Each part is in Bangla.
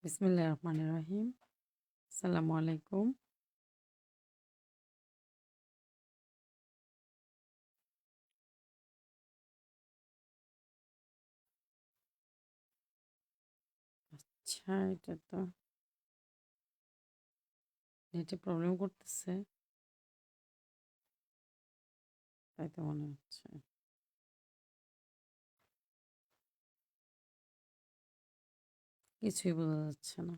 বিসমিল্লাহির রহমানির রহিম। আসসালামু আলাইকুম। আচ্ছা, এটা তো নেটে প্রবলেম করতেছে, তাই তো মনে হচ্ছে। কিছুই বোঝা যাচ্ছে না।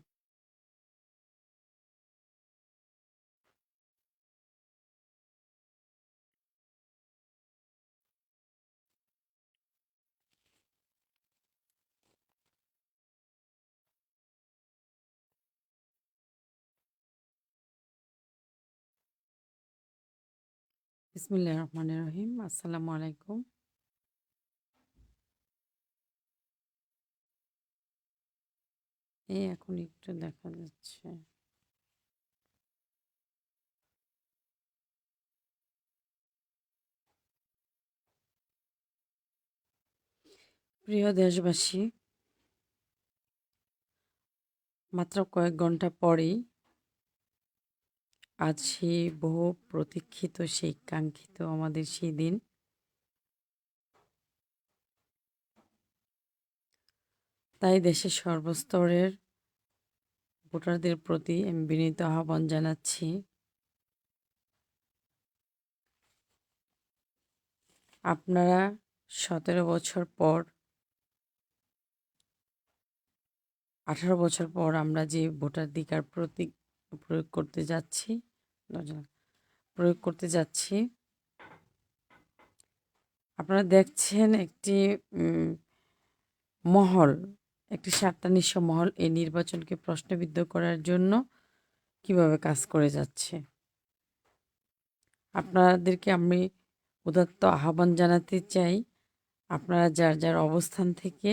বিসমিল্লাহির রহমানির রহিম। আসসালামু আলাইকুম। এই এখন একটু দেখা যাচ্ছে। প্রিয় দেশবাসী, মাত্র কয়েক ঘন্টা পরেই আজ সেই বহু প্রতীক্ষিত, সেই কাঙ্ক্ষিত আমাদের সেই দিন। তাই দেশের সর্বস্তরের ভোটারদের প্রতি আমি বিনীত আহ্বান জানাচ্ছি, আপনারা 17 বছর পর, 18 বছর পর আমরা যে ভোটাধিকার প্রয়োগ করতে যাচ্ছি প্রয়োগ করতে যাচ্ছি, আপনারা দেখছেন একটি মহল, একটি স্বার্থান্বেষী মহল এই নির্বাচনকে প্রশ্নবিদ্ধ করার জন্য কিভাবে কাজ করে যাচ্ছে। আপনাদেরকে আমি উদাত্ত আহ্বান জানাতে চাই, আপনারা যার যার অবস্থান থেকে,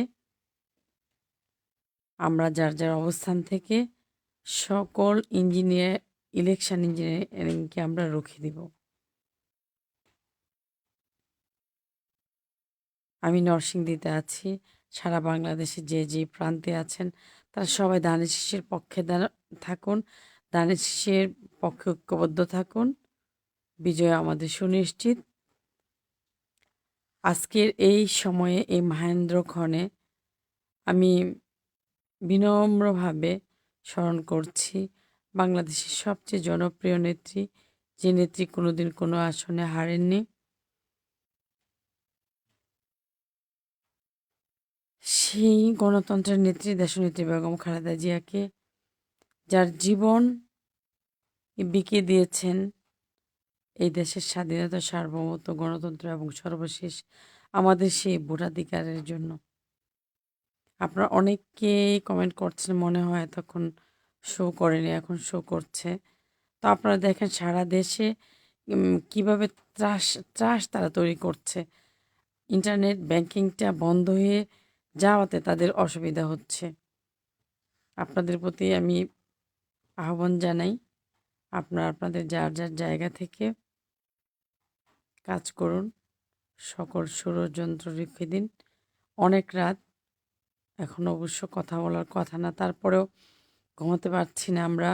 আমরা যার যার অবস্থান থেকে সকল ইলেকশন ইঞ্জিনিয়ারিংকে আমরা রুখে দিব। আমি নরসিংদীতে আছি। সারা বাংলাদেশে যে যে প্রান্তে আছেন তারা সবাই ধানের শীষের পক্ষে থাকুন, ধানের শীষের পক্ষে ঐক্যবদ্ধ থাকুন। বিজয় আমাদের সুনিশ্চিত। আজকের এই সময়ে, এই মহেন্দ্রক্ষণে আমি বিনম্রভাবে স্মরণ করছি বাংলাদেশের সবচেয়ে জনপ্রিয় নেত্রী, যে নেত্রী কোনোদিন কোনো আসনে হারেননি, সেই গণতন্ত্রের নেত্রী দেশনেত্রী বেগম খালেদা জিয়াকে, যার জীবন বিকিয়ে দিয়েছেন এই দেশের স্বাধীনতা, সার্বভৌমত্ব, গণতন্ত্র এবং সর্বশেষ আমাদের সেই ভোটাধিকারের জন্য। আপনারা অনেকেই কমেন্ট করছেন, মনে হয় তখন শো করেনি, এখন শো করছে। তো আপনারা দেখেন সারা দেশে কিভাবে ত্রাস ত্রাস তারা তৈরি করছে। ইন্টারনেট ব্যাংকিংটা বন্ধ হয়ে যাওয়াতে তাদের অসুবিধা হচ্ছে। আপনাদের প্রতি আমি আহ্বান জানাই, আপনারা আপনাদের যার যার জায়গা থেকে কাজ করুন, সকল ষড়যন্ত্র রুখে দিন। অনেক রাত, এখন অবশ্য কথা বলার কথা না, তারপরেও ঘুমাতে পারছি না। আমরা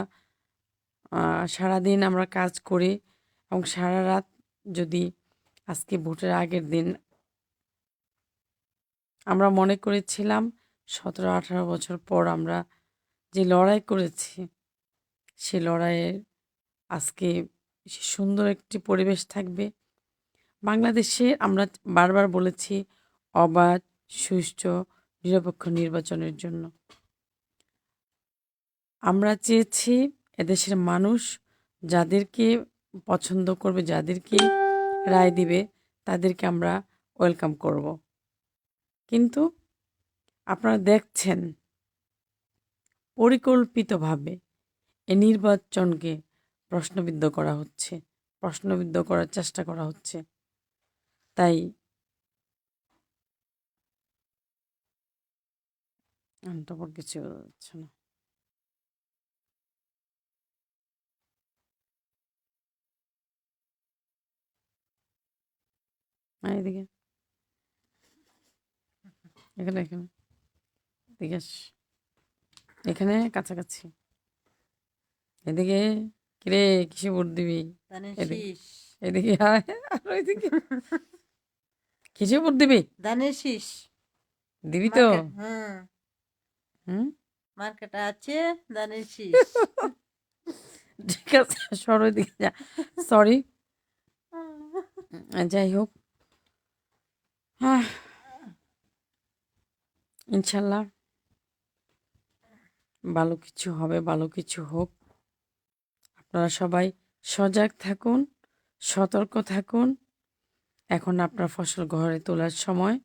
সারাদিন আমরা কাজ করি এবং সারা রাত, যদি আজকে ভোটের আগের দিন আমরা মনে করেছিলাম 17-18 বছর পর আমরা যে লড়াই করেছি, সে লড়াইয়ের আজকে সুন্দর একটি পরিবেশ থাকবে। বাংলাদেশে আমরা বারবার বলেছি অবাধ, সুষ্ঠু, নিরপেক্ষ নির্বাচনের জন্য। আমরা চেয়েছি এদেশের মানুষ যাদেরকে পছন্দ করবে, যাদেরকে রায় দিবে, তাদেরকে আমরা ওয়েলকাম করব। কিন্তু আপনারা দেখছেন পরিকল্পিতভাবে এই নির্বাচনকে প্রশ্নবিদ্ধ করা হচ্ছে, প্রশ্নবিদ্ধ করার চেষ্টা করা হচ্ছে। তাই তারপর কিছু হচ্ছে না। এদিকে, এখানে এখানে, এদিকে আস। এখানে কাছাকাছি। এদিকে কিরে কিসে ভোট দিবি? ধানের এদিকে শীষ। এদিকে আয়, আর ওইদিকে কিসে ভোট দিবি? ধানের শীষ। দিবি তো? মার্কেট, হ্যাঁ, হুম, মার্কেট আছে ধানের শীষ। ঠিক আছে, সর ওইদিকে যা। সরি। যাই হোক, হ্যাঁ, ইনশাল্লাহ ভালো কিছু হবে, ভালো কিছু হোক। আপনারা সবাই সজাগ থাকুন, সতর্ক থাকুন। এখন আপনার ফসল ঘরে তোলার সময়।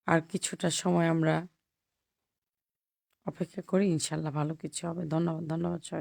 আর কিছুটা সময় আমরা অপেক্ষা করি, ইনশাল্লাহ ভালো কিছু হবে। ধন্যবাদ, ধন্যবাদ সবাই।